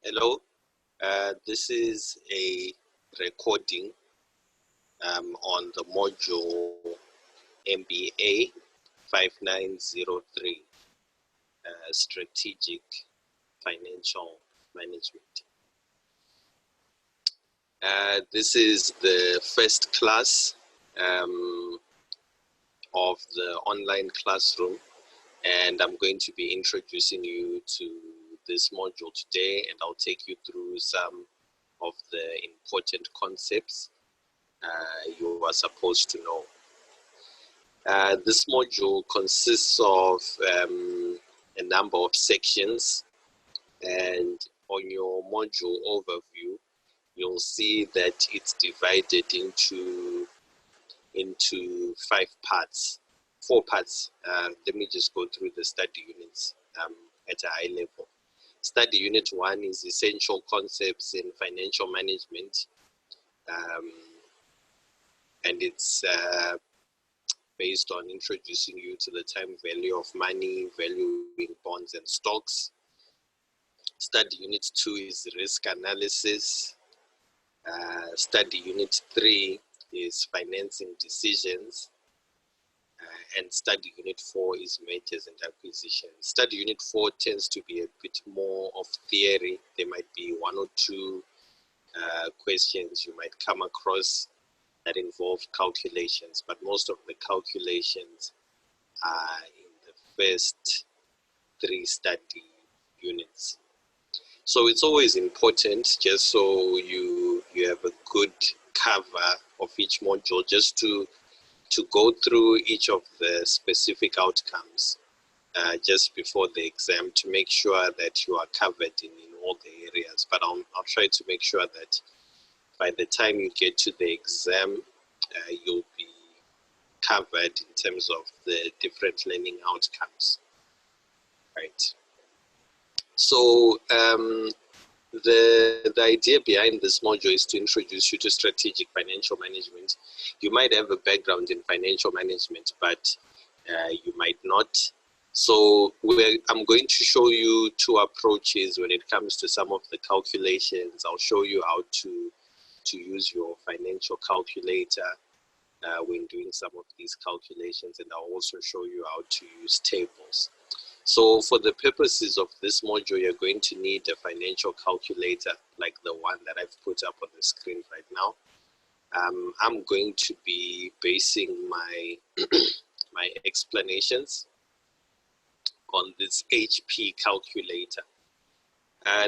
Hello, this is a recording on the module Mba5903 Strategic Financial Management. This is the first class of the online classroom, and I'm going to be introducing you to this module today, and I'll take you through some of the important concepts you are supposed to know. This module consists of a number of sections, and on your module overview you'll see that it's divided into 4 parts. Let me just go through the study units at a high level. Study unit 1 is essential concepts in financial management, and it's based on introducing you to the time value of money, valuing bonds and stocks. Study unit 2 is risk analysis. Study unit 3 is financing decisions. And study unit 4 is mergers and acquisitions. Study unit 4 tends to be a bit more of theory. There might be 1 or 2 questions you might come across that involve calculations, but most of the calculations are in the first 3 study units. So it's always important, just so you have a good cover of each module, just to go through each of the specific outcomes just before the exam, to make sure that you are covered in all the areas. But I'll try to make sure that by the time you get to the exam, you'll be covered in terms of the different learning outcomes, right? So the idea behind this module is to introduce you to strategic financial management. You might have a background in financial management, but you might not. So I'm going to show you 2 approaches when it comes to some of the calculations. I'll show you how to use your financial calculator when doing some of these calculations, and I'll also show you how to use tables. So for the purposes of this module, you're going to need a financial calculator like the one that I've put up on the screen right now. I'm going to be basing my my explanations on this HP calculator.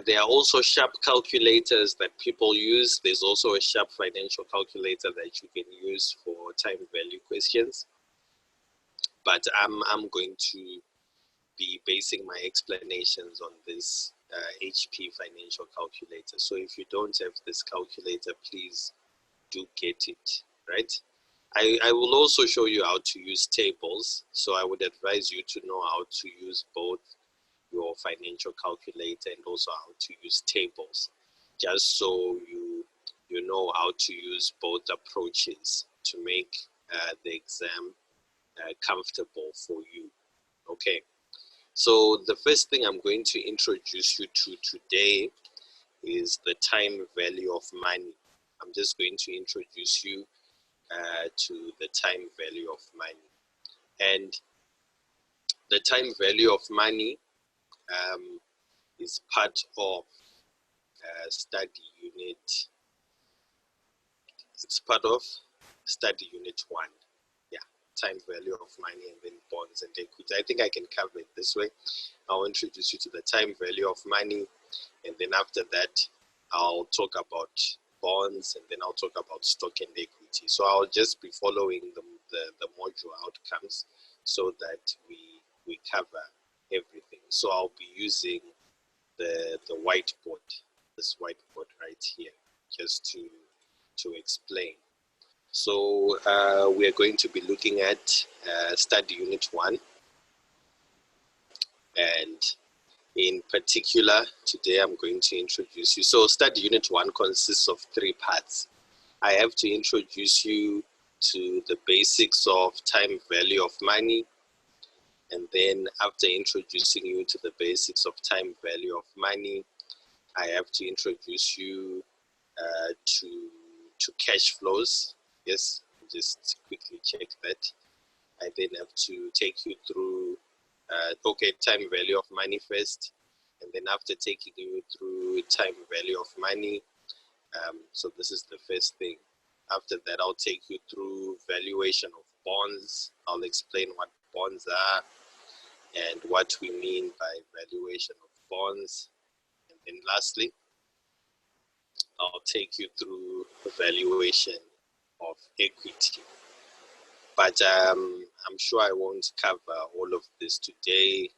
There are also Sharp calculators that people use. There's also a Sharp financial calculator that you can use for time value questions. But I'm going to be basing my explanations on this HP financial calculator. So if you don't have this calculator, please do get it, right? I will also show you how to use tables. So I would advise you to know how to use both your financial calculator and also how to use tables, just so you know how to use both approaches to make the exam comfortable for you. Okay, so the first thing I'm going to introduce you to today is the time value of money. I'm just going to introduce you to the time value of money. And the time value of money is part of study unit. It's part of study unit 1. Yeah, time value of money, and then bonds and equity. I think I can cover it this way. I'll introduce you to the time value of money, and then after that I'll talk about bonds, and then I'll talk about stock and equity. So I'll just be following the module outcomes so that we cover everything. So I'll be using the whiteboard, this whiteboard right here, just to explain. So we are going to be looking at study unit 1, and in particular today I'm going to introduce you. So study unit 1 consists of 3 parts. I have to introduce you to the basics of time value of money, and then after introducing you to the basics of time value of money, I have to introduce you to cash flows. Yes, just quickly check that. I then have to take you through time value of money first, and then after taking you through time value of money, so this is the first thing. After that, I'll take you through valuation of bonds. I'll explain what bonds are and what we mean by valuation of bonds. And then lastly, I'll take you through valuation of equity. But I'm sure I won't cover all of this today.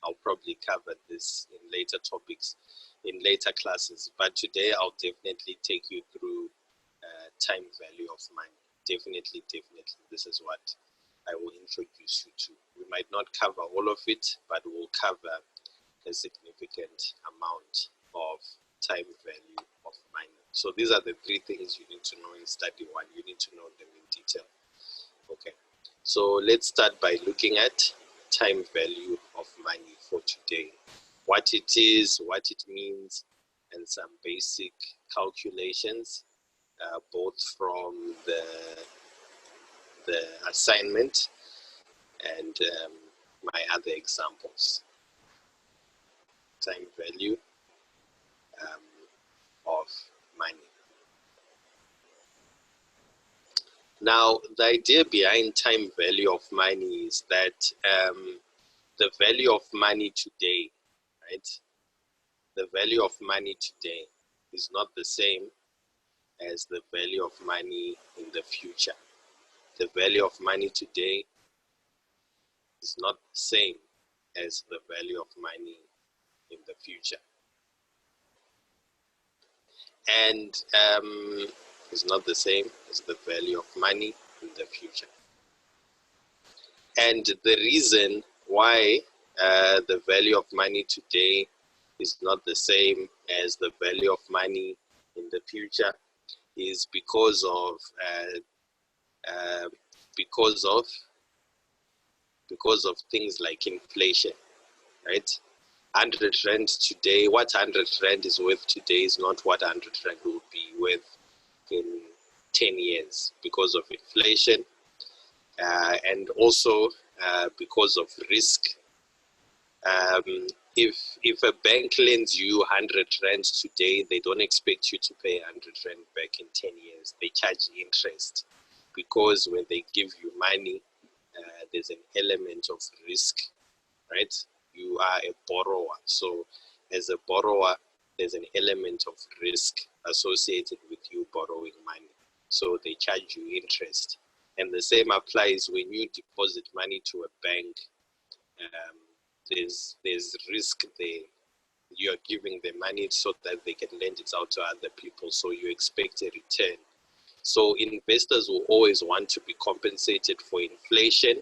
I'll probably cover this in later topics, in later classes. But today I'll definitely take you through time value of money. Definitely. This is what I will introduce you to. We might not cover all of it, but we'll cover a significant amount of time value of money. So these are the three things you need to know in study one. You need to know them in detail. Okay, so let's start by looking at time value of money for today. What it is, what it means, and some basic calculations, both from the assignment and my other examples. Time value of money. Now, the idea behind time value of money is that the value of money today, right? The value of money today is not the same as the value of money in the future. The value of money today is not the same as the value of money in the future. And is not the same as the value of money in the future. And the reason why the value of money today is not the same as the value of money in the future is because of things like inflation, right? 100 rand today, what 100 rand is worth today is not what 100 rand will be worth in 10 years because of inflation, and also because of risk. If a bank lends you 100 rand today, they don't expect you to pay 100 rand back in 10 years. They charge interest because when they give you money, there's an element of risk, right? You are a borrower. So as a borrower, there's an element of risk associated with you borrowing money. So they charge you interest. And the same applies when you deposit money to a bank. There's risk there. You're giving them money so that they can lend it out to other people. So you expect a return. So investors will always want to be compensated for inflation.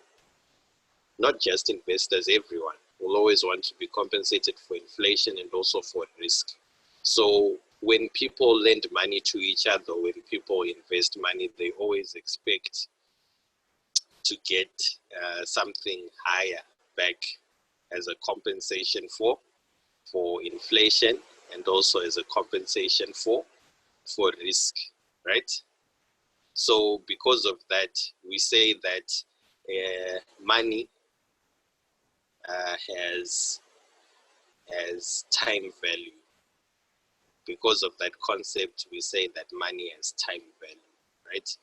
Not just investors, everyone will always want to be compensated for inflation and also for risk. So when people lend money to each other, when people invest money, they always expect to get something higher back as a compensation for inflation and also as a compensation for risk, right? So because of that, we say that money has time value. Because of that concept, we say that money has time value, right?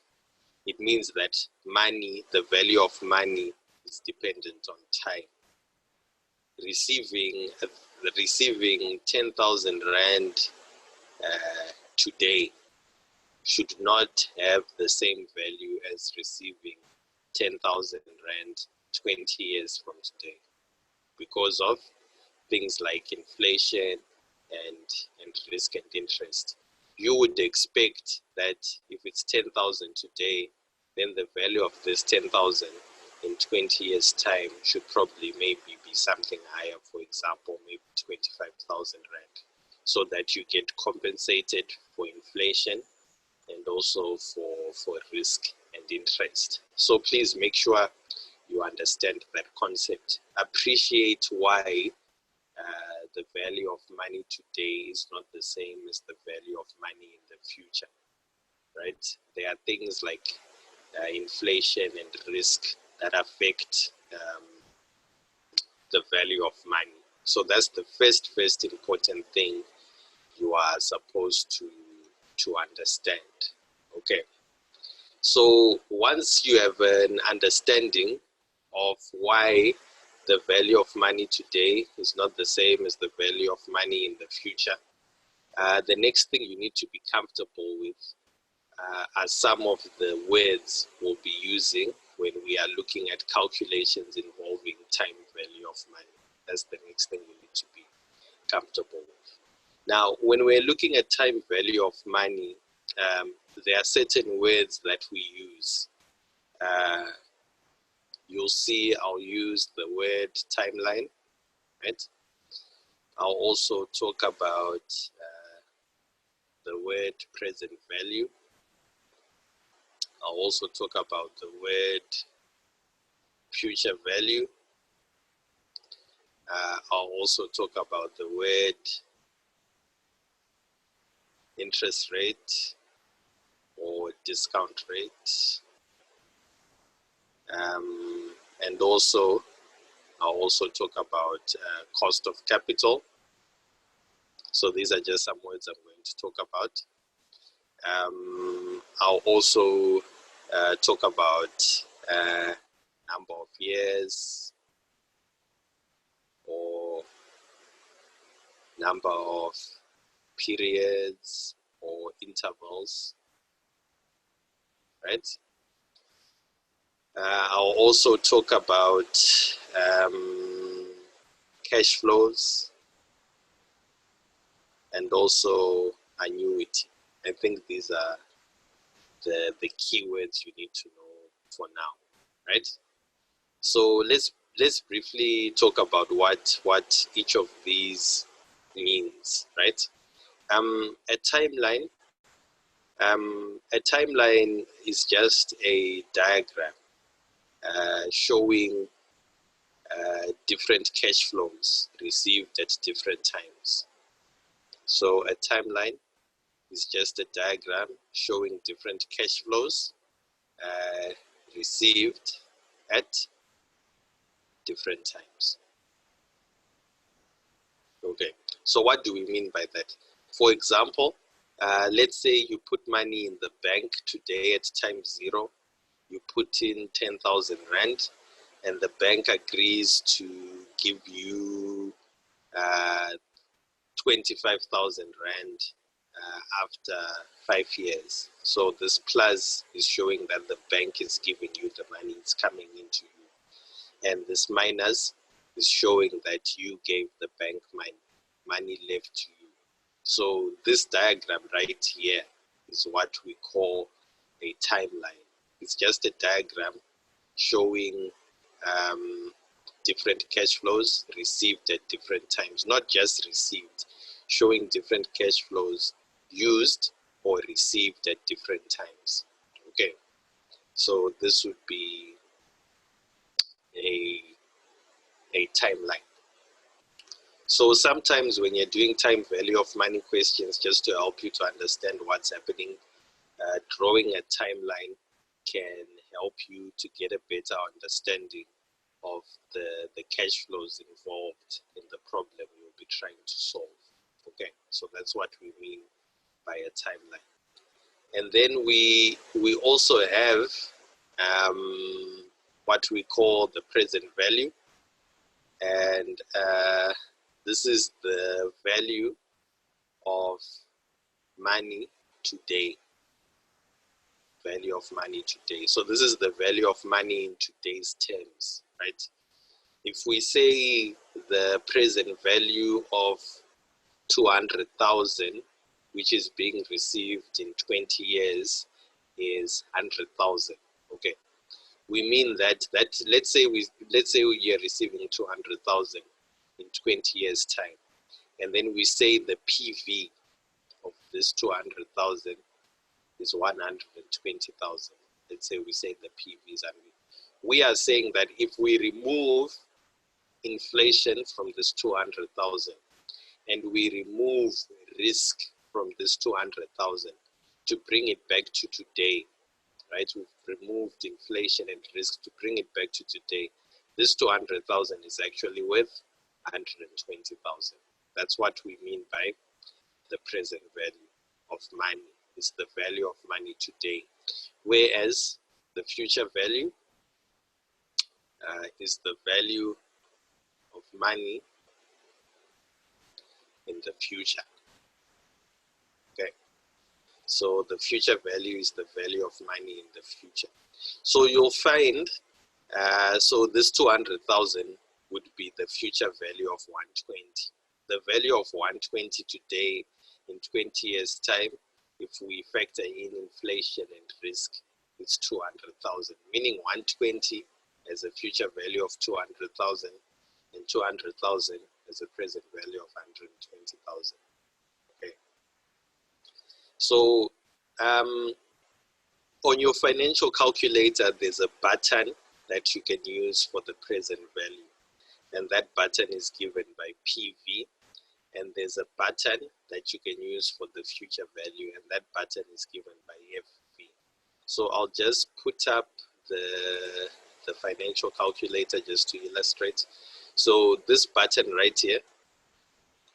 It means that money, the value of money, is dependent on time. Receiving 10,000 rand today should not have the same value as receiving 10,000 rand 20 years from today, because of things like inflation and risk and interest. You would expect that if it's 10,000 today, then the value of this 10,000 in 20 years' time should probably maybe be something higher, for example, maybe 25,000 rand, so that you get compensated for inflation and also for risk and interest. So please make sure you understand that concept. Appreciate why the value of money today is not the same as the value of money in the future, right? There are things like inflation and risk that affect the value of money. So that's the first important thing you are supposed to understand. Okay. So once you have an understanding of why the value of money today is not the same as the value of money in the future, the next thing you need to be comfortable with are some of the words we'll be using when we are looking at calculations involving time value of money. That's the next thing you need to be comfortable with. Now, when we're looking at time value of money, there are certain words that we use. You'll see I'll use the word timeline, right? I'll also talk about the word present value. I'll also talk about the word future value. I'll also talk about the word interest rate or discount rate. And also, I'll also talk about cost of capital. So these are just some words I'm going to talk about. I'll also talk about number of years or number of periods or intervals, right? I'll also talk about cash flows and also annuity. I think these are the keywords you need to know for now, right? So let's briefly talk about what each of these means, right? A timeline is just a diagram showing different cash flows received at different times. So a timeline is just a diagram showing different cash flows received at different times. Okay, so what do we mean by that? For example, let's say you put money in the bank today at time 0. You put in 10,000 Rand and the bank agrees to give you 25,000 Rand after 5 years. So this plus is showing that the bank is giving you the money, it's coming into you. And this minus is showing that you gave the bank money left to you. So this diagram right here is what we call a timeline. It's just a diagram showing different cash flows received at different times, not just received, showing different cash flows used or received at different times. Okay, so this would be a timeline. So sometimes when you're doing time value of money questions, just to help you to understand what's happening, drawing a timeline can help you to get a better understanding of the cash flows involved in the problem you'll be trying to solve. Okay, so that's what we mean by a timeline. And then we also have what we call the present value, and this is the value of money today. Value of money today. So this is the value of money in today's terms, right? If we say the present value of 200,000, which is being received in 20 years, is 100,000. Okay, we mean that let's say we are receiving 200,000 in 20 years time, and then we say the PV of this 200,000 is 120,000. Let's say we say the PV is 100. We are saying that if we remove inflation from this 200,000, and we remove risk from this 200,000 to bring it back to today, right? We've removed inflation and risk to bring it back to today. This 200,000 is actually worth 120,000. That's what we mean by the present value of money. Is the value of money today, whereas the future value is the value of money in the future. Okay, so the future value is the value of money in the future. So you'll find, so this 200,000 would be the future value of 120. The value of 120 today, in 20 years' time, if we factor in inflation and risk, it's 200,000, meaning 120 as a future value of 200,000 and 200,000 as a present value of 120,000. Okay. So on your financial calculator, there's a button that you can use for the present value, and that button is given by PV. And there's a button that you can use for the future value, and that button is given by FV. So I'll just put up the financial calculator just to illustrate. So this button right here,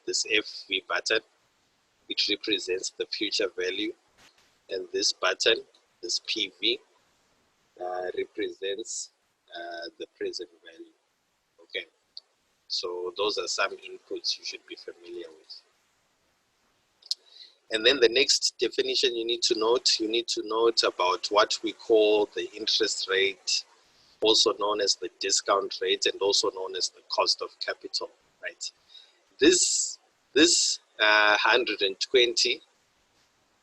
this FV button, it represents the future value, and this button, this PV, represents the present value. Okay, so those are some inputs you should be familiar with. And then the next definition you need to note about what we call the interest rate, also known as the discount rate, and also known as the cost of capital, right? This 120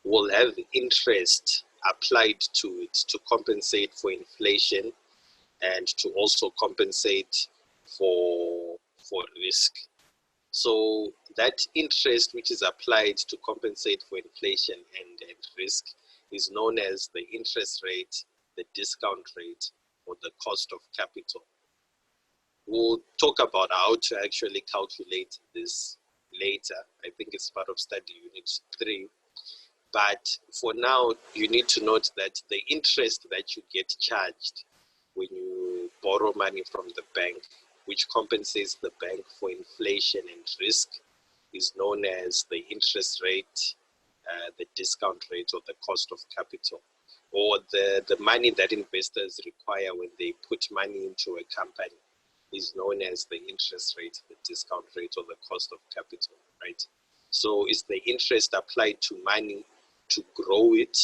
will have interest applied to it to compensate for inflation and to also compensate for risk. So that interest which is applied to compensate for inflation and risk is known as the interest rate, the discount rate, or the cost of capital. We'll talk about how to actually calculate this later. I think it's part of study unit 3. But for now, you need to note that the interest that you get charged when you borrow money from the bank, which compensates the bank for inflation and risk, is known as the interest rate, the discount rate, or the cost of capital, or the money that investors require when they put money into a company is known as the interest rate, the discount rate, or the cost of capital, right? So it's the interest applied to money to grow it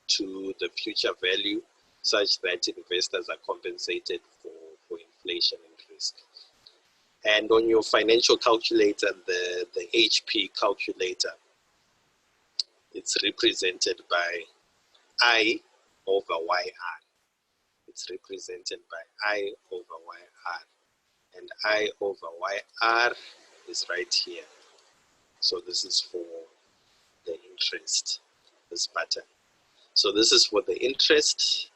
to the future value such that investors are compensated for inflation and risk. And on your financial calculator, the HP calculator, it's represented by I over YR. It's represented by I over YR. And I over YR is right here. So this is for the interest, this button. So this is for the interest,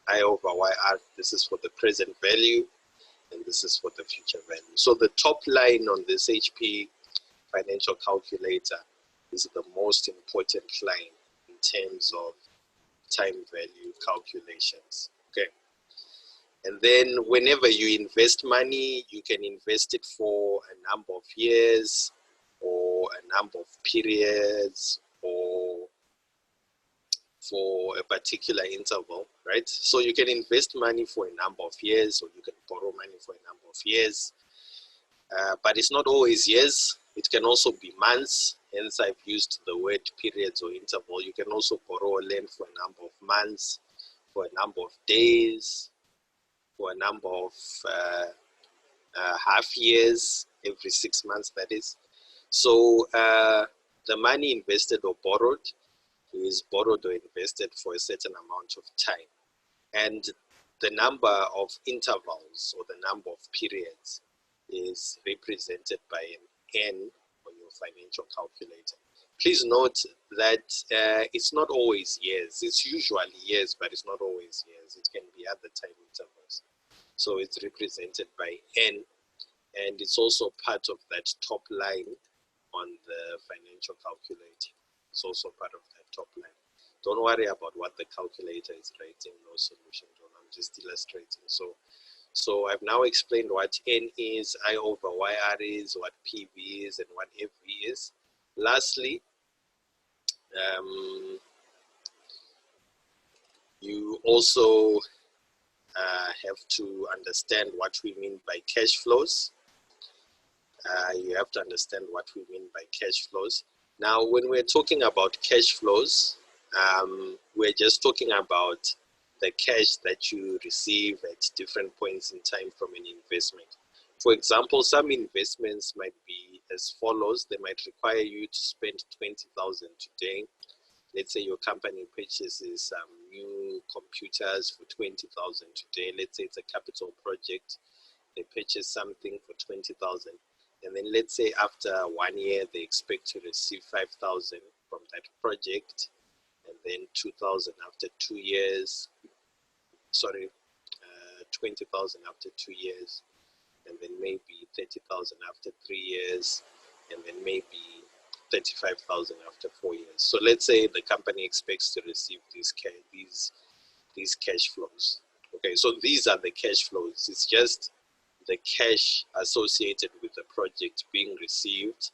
I over YR. This is for the present value, and this is for the future value. So the top line on this HP financial calculator is the most important line in terms of time value calculations. Okay. And then whenever you invest money, you can invest it for a number of years or a number of periods or for a particular interval, right? So you can invest money for a number of years, or you can borrow money for a number of years, but it's not always years. It can also be months, hence I've used the word periods or interval. You can also borrow a loan for a number of months, for a number of days, for a number of half years, every 6 months, that is. So the money invested or borrowed is borrowed or invested for a certain amount of time. And the number of intervals or the number of periods is represented by an N on your financial calculator. Please note that it's not always years. It's usually years, but it's not always years. It can be other time intervals. So it's represented by N, and it's also part of that top line on the financial calculator. It's also part of that top line. Don't worry about what the calculator is writing, no solution. I'm just illustrating. So I've now explained what N is, I over YR is, what PV is, and what FV is. Lastly, you also have to understand what we mean by cash flows. You have to understand what we mean by cash flows. Now, when we're talking about cash flows, we're just talking about the cash that you receive at different points in time from an investment. For example, some investments might be as follows. They might require you to spend 20,000 today. Let's say your company purchases some new computers for 20,000 today. Let's say it's a capital project. They purchase something for 20,000. And then let's say after 1 year, they expect to receive 5,000 from that project. And then 2,000 after 2 years. Sorry, 20,000 after 2 years. And then maybe 30,000 after 3 years. And then maybe 35,000 after 4 years. So let's say the company expects to receive these cash flows. Okay, so these are the cash flows. It's just the cash associated with the project being received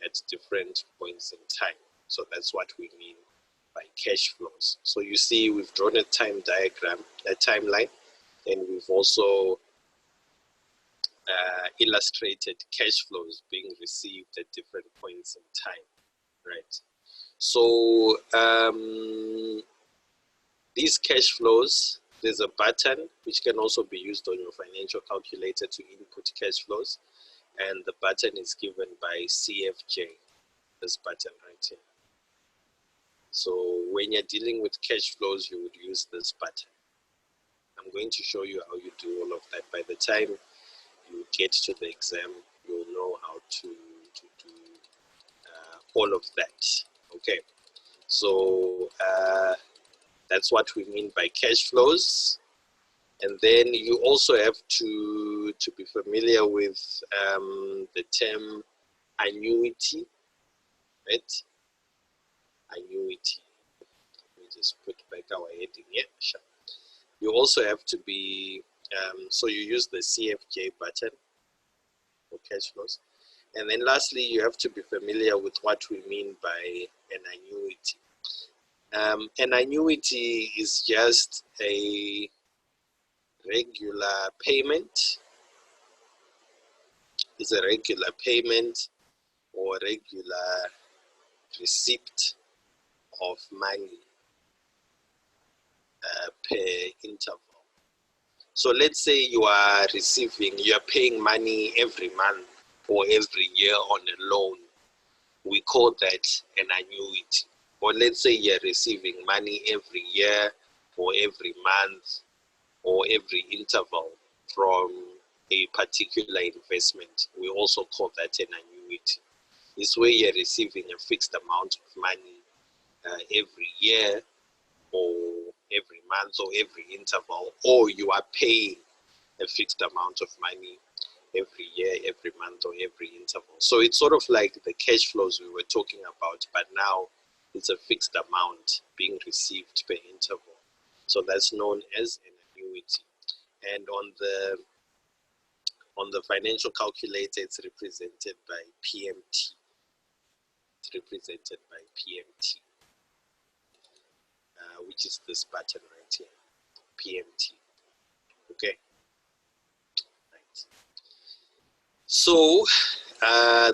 at different points in time. So that's what we mean by cash flows. So you see, we've drawn a time diagram, a timeline, and we've also illustrated cash flows being received at different points in time, right? So these cash flows, there's a button which can also be used on your financial calculator to input cash flows, and the button is given by CFJ, this button right here. So when you're dealing with cash flows, you would use this button. I'm going to show you how you do all of that. By the time you get to the exam, you'll know how to do all of that. Okay, so that's what we mean by cash flows. And then you also have to be familiar with the term annuity, right? Annuity. Let me just put back our heading here. Sure. You also have to be, so you use the CFJ button for cash flows. And then lastly, you have to be familiar with what we mean by an annuity. An annuity is just a regular payment. It's a regular payment or regular receipt of money per interval. So let's say you are paying money every month or every year on a loan. We call that an annuity. Or let's say you're receiving money every year or every month or every interval from a particular investment. We also call that an annuity. It's where you're receiving a fixed amount of money every year or every month or every interval, or you are paying a fixed amount of money every year, every month, or every interval. So it's sort of like the cash flows we were talking about, but now it's a fixed amount being received per interval. So that's known as an annuity. And on the financial calculator, it's represented by PMT. It's represented by PMT, which is this button right here, PMT. Okay. Right. So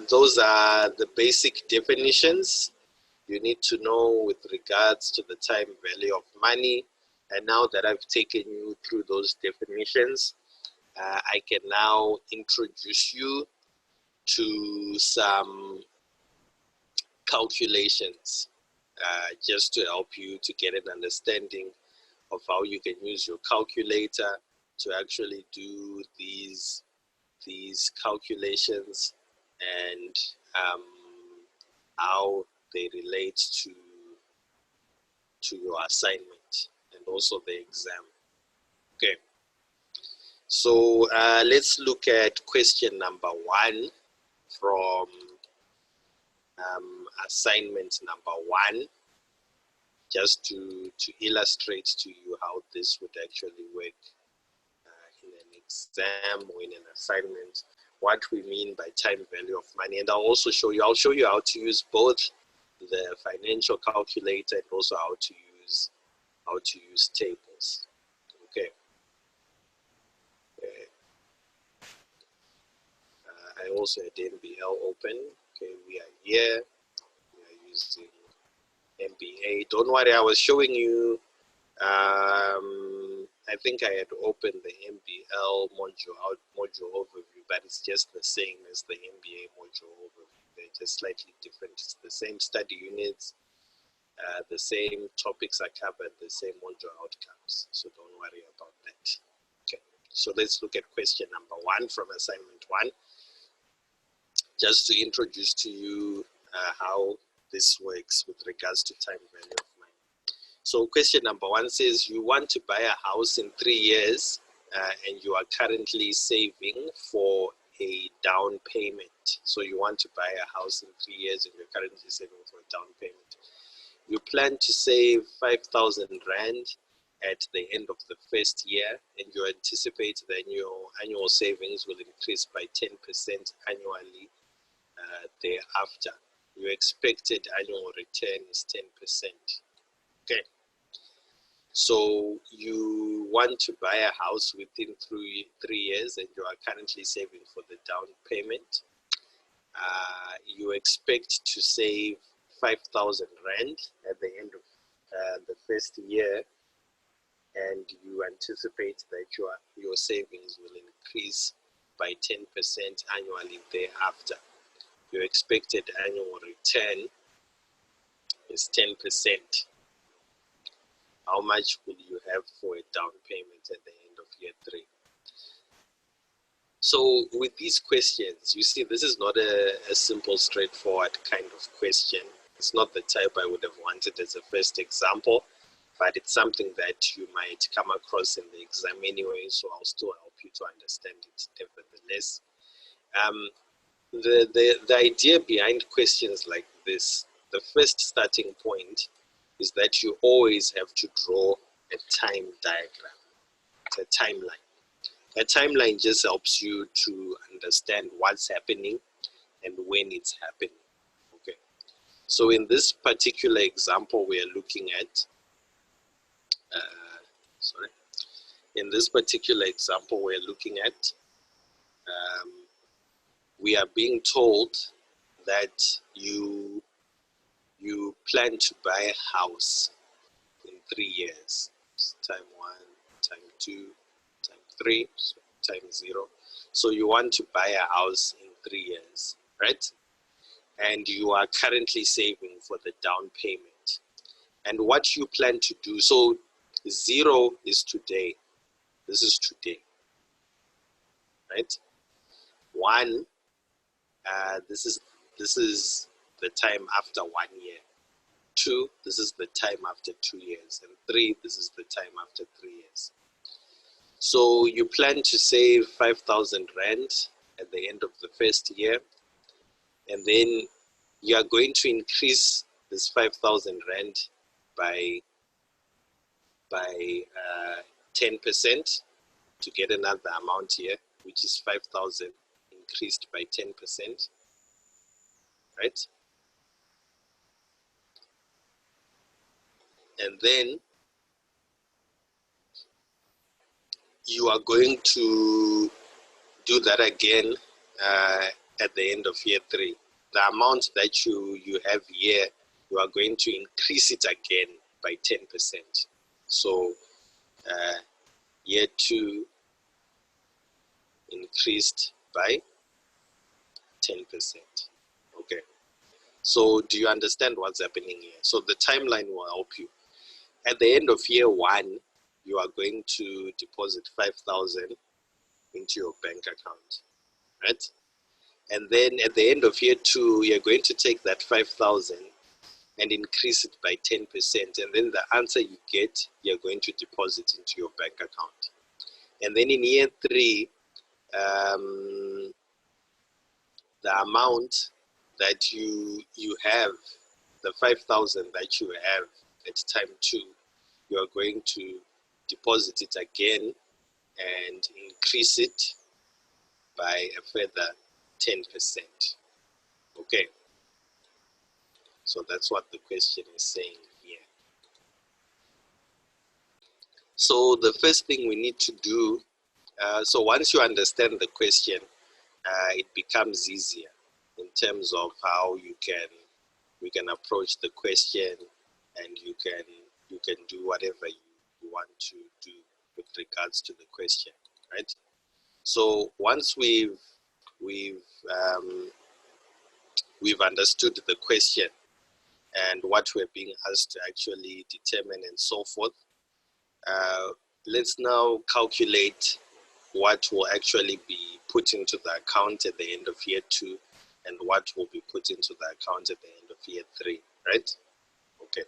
those are the basic definitions you need to know with regards to the time value of money. And now that I've taken you through those definitions, I can now introduce you to some calculations just to help you to get an understanding of how you can use your calculator to actually do these calculations and how they relate to your assignment and also the exam. Okay, so let's look at question number 1 from assignment number 1, just to illustrate to you how this would actually work in an exam or in an assignment, what we mean by time value of money. And I'll show you how to use both the financial calculator and also how to use tables. Okay. I also had MBL open. Okay, we are here. We are using MBA. Don't worry, I was showing you. I think I had opened the MBL module overview, but it's just the same as the MBA module overview. They're just slightly different. It's the same study units, the same topics are covered, the same module outcomes. So don't worry about that. Okay, so let's look at question number 1 from assignment 1. Just to introduce to you how this works with regards to time value of money. So question number 1 says you want to buy a house in 3 years and you are currently saving for a down payment. So you want to buy a house in 3 years and you're currently saving for a down payment. You plan to save 5,000 Rand at the end of the first year, and you anticipate that your annual savings will increase by 10% annually thereafter. Your expected annual return is 10%. Okay. So you want to buy a house within 3 years and you are currently saving for the down payment. You expect to save 5,000 Rand at the end of the first year, and you anticipate that your savings will increase by 10% annually thereafter. Your expected annual return is 10%. How much will you have for a down payment at the end of year 3? So with these questions, you see, this is not a simple, straightforward kind of question. It's not the type I would have wanted as a first example, but it's something that you might come across in the exam anyway, so I'll still help you to understand it nevertheless. The idea behind questions like this, the first starting point is that you always have to draw a time diagram, a timeline. A timeline just helps you to understand what's happening and when it's happening. Okay. So in this particular example we are looking at, we are being told that you plan to buy a house in 3 years. So time 1, time 2, time 3, so time 0. So you want to buy a house in 3 years, right? And you are currently saving for the down payment. And what you plan to do, so 0 is today. This is today, right? 1, this is the time after 1 year. 2, this is the time after 2 years. And 3, this is the time after 3 years. So you plan to save 5,000 Rand at the end of the first year, and then you are going to increase this 5,000 Rand by 10% to get another amount here, which is 5,000 increased by 10%, right? And then you are going to do that again at the end of year 3. The amount that you have here, you are going to increase it again by 10%. So year 2 increased by 10%. Okay. So do you understand what's happening here? So the timeline will help you. At the end of year 1, you are going to deposit 5,000 into your bank account, right? And then at the end of year 2, you're going to take that 5,000 and increase it by 10%. And then the answer you get, you're going to deposit into your bank account. And then in year 3, the amount that you have, the 5,000 that you have at time 2, you are going to deposit it again and increase it by a further 10%. Okay, so that's what the question is saying here. So the first thing we need to do, so once you understand the question, it becomes easier in terms of how you can approach the question, and you can do whatever you want to do with regards to the question, right? So once we've understood the question and what we're being asked to actually determine and so forth, let's now calculate what will actually be put into the account at the end of year 2 and what will be put into the account at the end of year 3, right? Okay,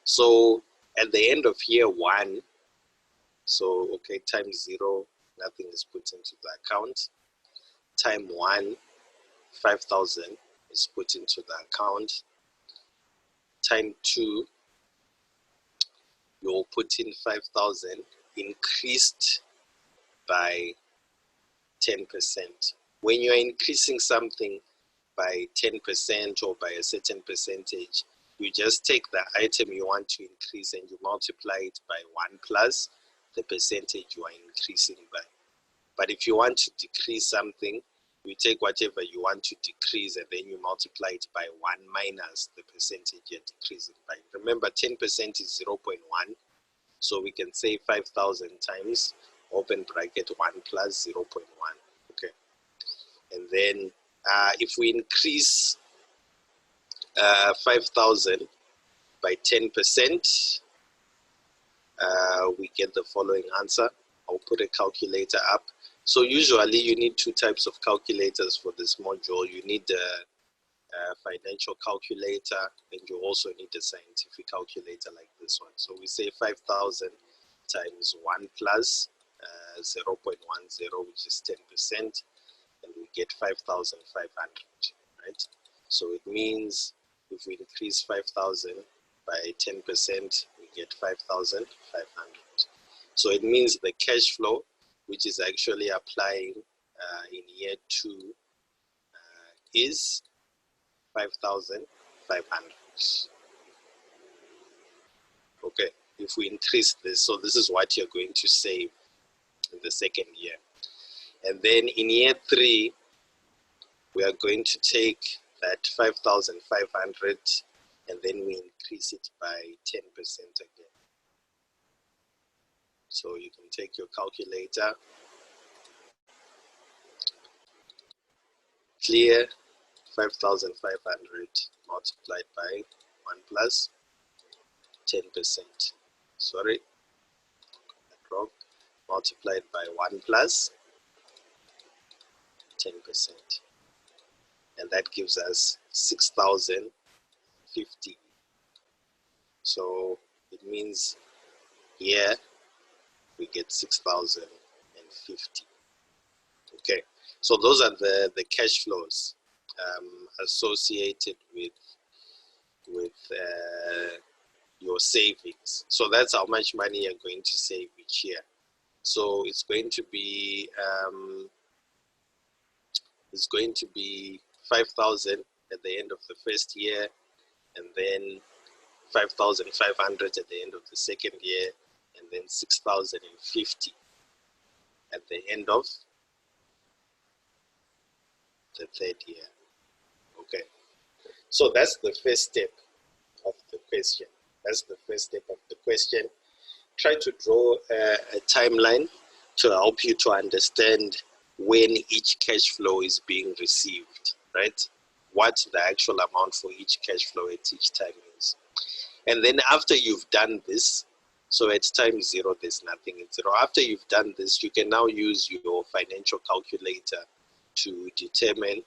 so at the end of year 1, so okay, time 0, nothing is put into the account. Time 1, 5,000 is put into the account. Time 2, you'll put in 5,000 increased by 10%. When you're increasing something by 10% or by a certain percentage, you just take the item you want to increase and you multiply it by 1 plus the percentage you are increasing by. But if you want to decrease something, you take whatever you want to decrease and then you multiply it by 1 minus the percentage you're decreasing by. Remember, 10% is 0.1, so we can say 5,000 times open bracket 1 plus 0.1. Okay, and then if we increase 5,000 by 10%, we get the following answer. I'll put a calculator up. So usually you need 2 types of calculators for this module. You need a financial calculator, and you also need a scientific calculator like this one. So we say 5,000 times 1 plus 0.10, which is 10%, and we get 5,500, right? So it means if we increase 5,000 by 10%, we get 5,500. So it means the cash flow, which is actually applying in year 2, is 5,500. Okay, if we increase this, so this is what you're going to save in the second year. And then in year 3, we are going to take that 5,500 and then we increase it by 10% again. So you can take your calculator, clear 5,500 multiplied by 1 plus 10%. Sorry, wrong. Multiplied by 1 plus 10%. And that gives us 6,050. So it means here we get 6,050. Okay, so those are the cash flows associated with your savings. So that's how much money you're going to save each year. So it's going to be 5,000 at the end of the first year, and then 5,500 at the end of the second year, and then 6,050 at the end of the third year. Okay, so that's the first step of the question. That's the first step of the question. Try to draw a timeline to help you to understand when each cash flow is being received, right? What the actual amount for each cash flow at each time is. And then after you've done this, so at time 0, there's nothing in 0. After you've done this, you can now use your financial calculator to determine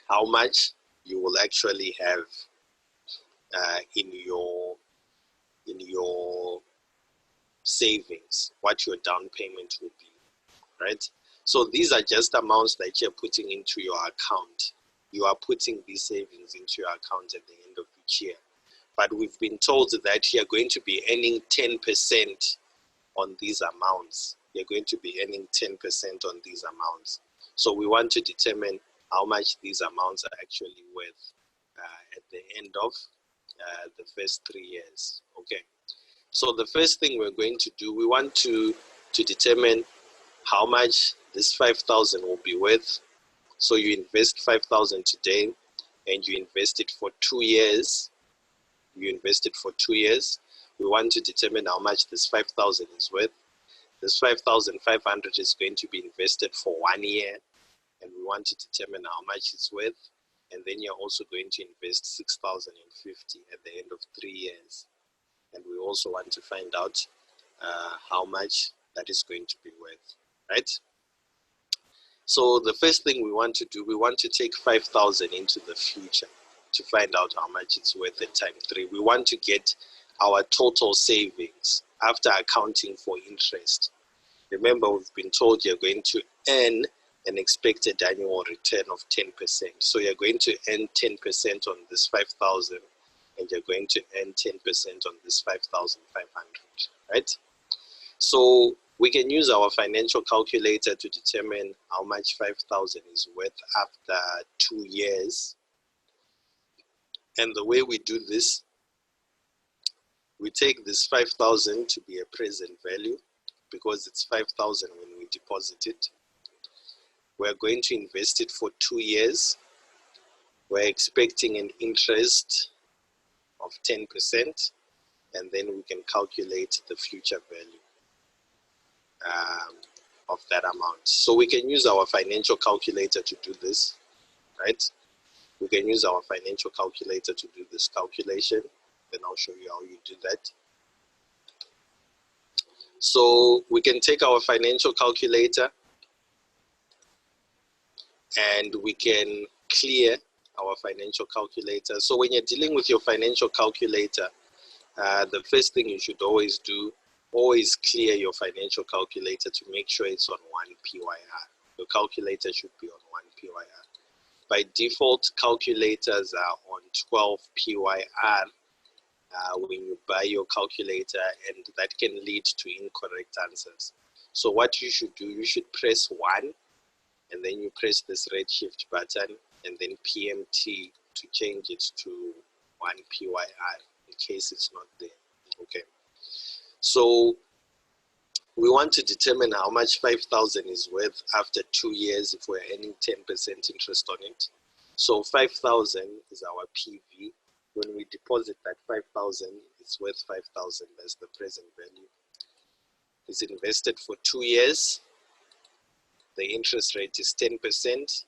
how much you will actually have in your savings, what your down payment will be, right? So these are just amounts that you're putting into your account. You are putting these savings into your account at the end of each year. But we've been told that you're going to be earning 10% on these amounts. You're going to be earning 10% on these amounts. So we want to determine how much these amounts are actually worth at the end of the first 3 years. Okay. So the first thing we're going to do, we want to determine how much this 5,000 will be worth. So you invest 5,000 today, and you invest it for 2 years. You invest it for 2 years. We want to determine how much this 5,000 is worth. This 5,500 is going to be invested for 1 year, and we want to determine how much it's worth. And then you're also going to invest 6,050 at the end of 3 years. And we also want to find out how much that is going to be worth, right? So the first thing we want to do, we want to take 5,000 into the future to find out how much it's worth at time 3. We want to get our total savings after accounting for interest. Remember, we've been told you're going to earn an expected annual return of 10%. So you're going to earn 10% on this 5,000, and you're going to earn 10% on this 5,500, right? So we can use our financial calculator to determine how much 5,000 is worth after 2 years. And the way we do this, we take this 5,000 to be a present value because it's 5,000 when we deposit it. We're going to invest it for 2 years. We're expecting an interest of 10%, and then we can calculate the future value of that amount. So we can use our financial calculator to do this, right? We can use our financial calculator to do this calculation. Then I'll show you how you do that. So we can take our financial calculator and we can clear our financial calculator. So when you're dealing with your financial calculator, the first thing you should always do, always clear your financial calculator to make sure it's on 1 PYR. Your calculator should be on 1 PYR. By default, calculators are on 12 PYR when you buy your calculator, and that can lead to incorrect answers. So what you should do, you should press 1, and then you press this red shift button, and then PMT to change it to 1 PYR in case it's not there. Okay. So we want to determine how much 5,000 is worth after 2 years if we're earning 10% interest on it. So 5,000 is our PV. When we deposit that 5,000, it's worth 5,000. That's the present value. It's invested for 2 years. The interest rate is 10%.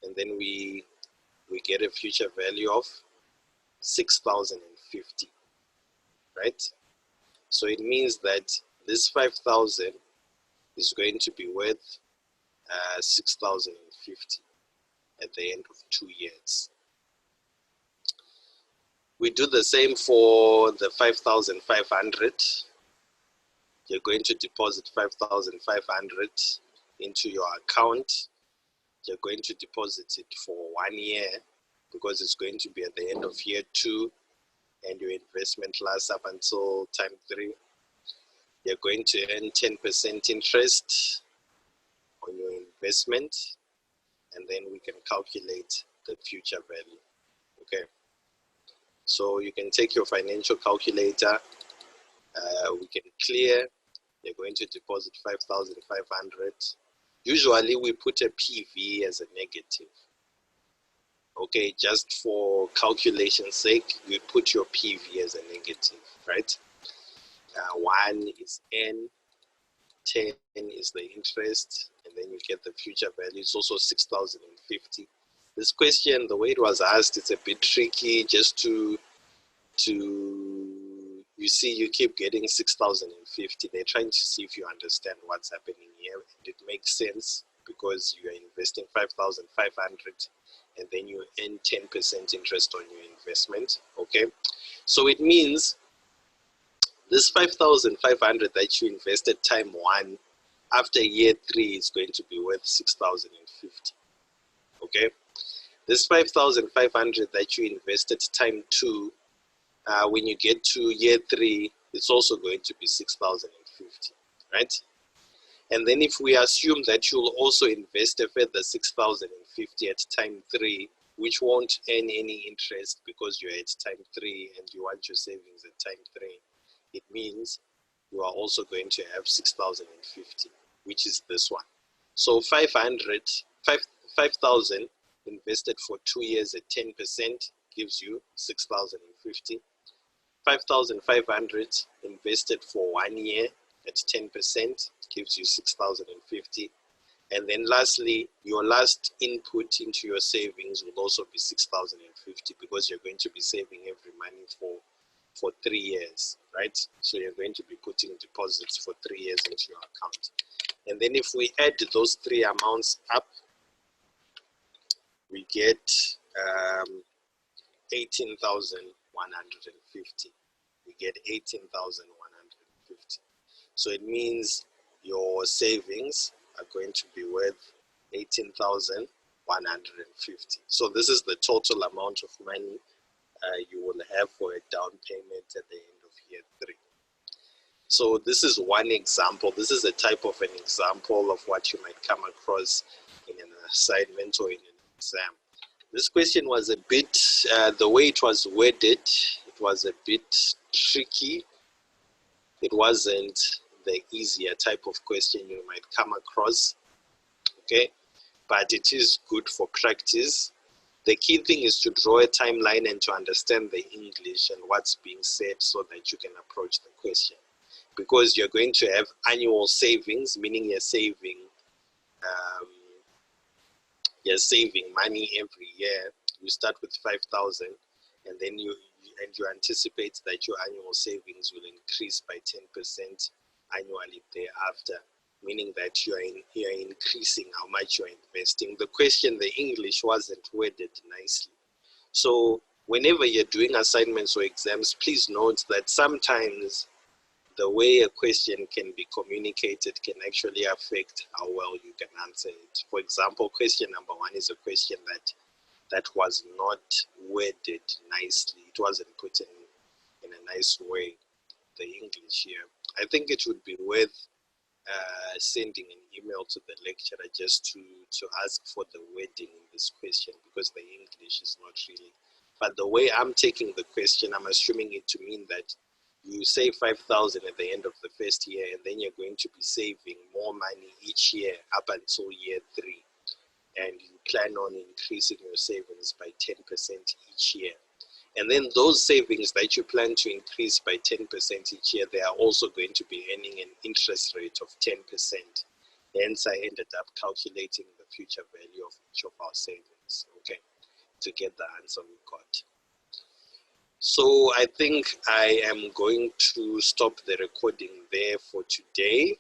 And then we get a future value of 6,050, right? So it means that this 5,000 is going to be worth 6,050 at the end of 2 years. We do the same for the 5,500. You're going to deposit 5,500 into your account. You're going to deposit it for 1 year because it's going to be at the end of year 2, and your investment lasts up until time 3. You're going to earn 10% interest on your investment, and then we can calculate the future value. Okay. So you can take your financial calculator. We can clear. You're going to deposit 5,500. Usually we put a PV as a negative. Okay, just for calculation's sake, we put your PV as a negative, right? 1 is N, 10 is the interest, and then you get the future value. It's also 6,050. This question, the way it was asked, it's a bit tricky just to you see, you keep getting 6,050. They're trying to see if you understand what's happening here. And it makes sense because you are investing 5,500 and then you earn 10% interest on your investment. Okay, so it means this 5,500 that you invested time 1 after year 3, it's going to be worth 6,050. Okay, this 5,500 that you invested time 2, when you get to year 3, it's also going to be 6,050, right? And then if we assume that you'll also invest a further 6,050 at time 3, which won't earn any interest because you're at time 3 and you want your savings at time 3, it means you are also going to have 6,050, which is this one. So 5,000 invested for 2 years at 10% gives you 6,050. 5,500 invested for 1 year at 10% gives you 6,050. And then lastly, your last input into your savings will also be 6,050 because you're going to be saving every money for 3 years, right? So you're going to be putting deposits for 3 years into your account. And then if we add those 3 amounts up, we get 18,150. We get 18,150. So it means your savings are going to be worth 18,150. So this is the total amount of money you will have for a down payment at the end of year 3. So this is one example. This is a type of an example of what you might come across in an assignment or in an exam. This question was a bit, the way it was worded, it was a bit tricky. It wasn't the easier type of question you might come across, okay? But it is good for practice. The key thing is to draw a timeline and to understand the English and what's being said so that you can approach the question. Because you're going to have annual savings, meaning you're saving money every year. You start with 5,000 and then you anticipate that your annual savings will increase by 10% annually thereafter, meaning that you're increasing how much you're investing. The question, the English wasn't worded nicely. So whenever you're doing assignments or exams, please note that sometimes the way a question can be communicated can actually affect how well you can answer it. For example, question number 1 is a question that was not worded nicely. It wasn't put in a nice way, the English here. I think it would be worth sending an email to the lecturer just to ask for the wording in this question, because the English is not really. But the way I'm taking the question, I'm assuming it to mean that you save 5,000 at the end of the first year, and then you're going to be saving more money each year up until year 3. And you plan on increasing your savings by 10% each year. And then those savings that you plan to increase by 10% each year, they are also going to be earning an interest rate of 10%. Hence, I ended up calculating the future value of each of our savings, okay, to get the answer we got. So I think I am going to stop the recording there for today.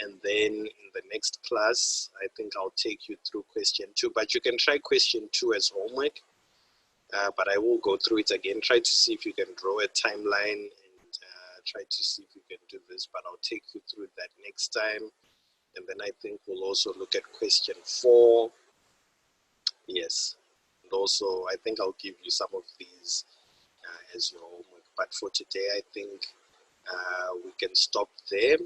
And then in the next class, I think I'll take you through question 2. But you can try question 2 as homework. But I will go through it again. Try to see if you can draw a timeline and try to see if you can do this. But I'll take you through that next time. And then I think we'll also look at question 4. Yes. And also, I think I'll give you some of these as your homework. But for today, I think we can stop there.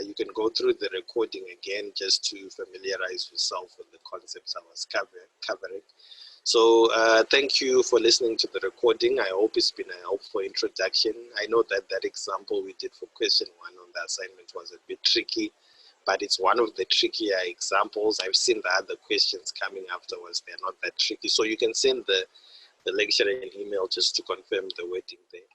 You can go through the recording again just to familiarize yourself with the concepts I was covering. So thank you for listening to the recording. I hope it's been a helpful introduction. I know that that example we did for question 1 on the assignment was a bit tricky, but it's one of the trickier examples. I've seen the other questions coming afterwards. They're not that tricky. So you can send the lecturer an email just to confirm the wording there.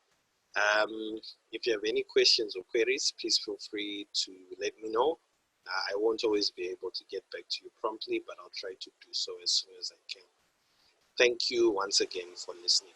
If you have any questions or queries, please feel free to let me know. I won't always be able to get back to you promptly, but I'll try to do so as soon as I can. Thank you once again for listening.